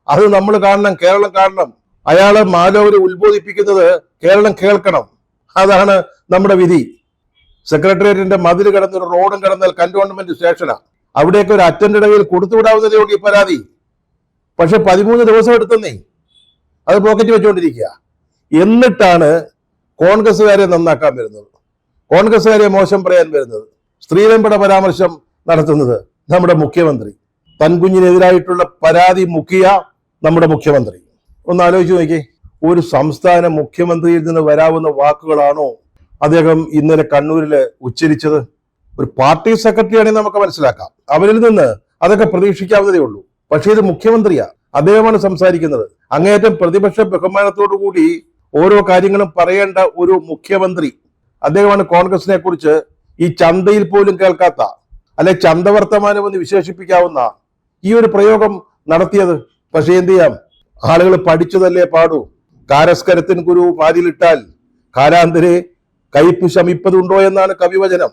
അത് നമ്മൾ കാണണം, കേരളം കാണണം. അയാളെ മാലോവര് ഉത്ബോധിപ്പിക്കുന്നത് കേരളം കേൾക്കണം. അതാണ് നമ്മുടെ വിധി. സെക്രട്ടേറിയറ്റിന്റെ മതിൽ കടന്നൊരു റോഡും കടന്നാൽ കന്റോൺമെന്റ് സ്റ്റേഷനാ. അവിടേക്ക് ഒരു അറ്റൻഡിടയിൽ കൊടുത്തുവിടാവുന്നതേ ഉള്ളൂ ഈ പരാതി. പക്ഷെ 13 ദിവസം എടുത്തന്നേ, അത് പോക്കറ്റ് വെച്ചുകൊണ്ടിരിക്കുക. എന്നിട്ടാണ് കോൺഗ്രസ്സുകാരെ നന്നാക്കാൻ വരുന്നത്, കോൺഗ്രസ്സുകാരെ മോശം പറയാൻ വരുന്നത്, സ്ത്രീലമ്പട പരാമർശം നടത്തുന്നത് നമ്മുടെ മുഖ്യമന്ത്രി. തൻകുഞ്ഞിനെതിരായിട്ടുള്ള പരാതി മുക്കിയ നമ്മുടെ മുഖ്യമന്ത്രി. ഒന്ന് ആലോചിച്ച് നോക്കി, ഒരു സംസ്ഥാന മുഖ്യമന്ത്രിയിൽ നിന്ന് വരാവുന്ന വാക്കുകളാണോ അദ്ദേഹം ഇന്നലെ കണ്ണൂരില് ഉച്ചരിച്ചത്? ഒരു പാർട്ടി സെക്രട്ടറി ആണെങ്കിൽ നമുക്ക് മനസ്സിലാക്കാം, അവരിൽ നിന്ന് അതൊക്കെ പ്രതീക്ഷിക്കാവുന്നതേ ഉള്ളൂ. പക്ഷേ ഇത് മുഖ്യമന്ത്രിയാ, അദ്ദേഹമാണ് സംസാരിക്കുന്നത്. അങ്ങേയറ്റം പ്രതിപക്ഷ ബഹുമാനത്തോടു കൂടി ഓരോ കാര്യങ്ങളും പറയേണ്ട ഒരു മുഖ്യമന്ത്രി അദ്ദേഹമാണ് കോൺഗ്രസിനെ കുറിച്ച് ഈ ചന്തയിൽ പോലും കേൾക്കാത്ത, അല്ലെ ചന്തവർത്തമാനം എന്ന് വിശേഷിപ്പിക്കാവുന്ന ഈ ഒരു പ്രയോഗം നടത്തിയത്. പക്ഷേ എന്ത് ചെയ്യാം, ആളുകൾ പഠിച്ചതല്ലേ പാടൂ. കാരസ്കരത്തിൻ ഗുരു പാലിലിട്ടാൽ കാലാന്തരെ കയ്പ് ശമിപ്പതുണ്ടോ എന്നാണ് കവിവചനം.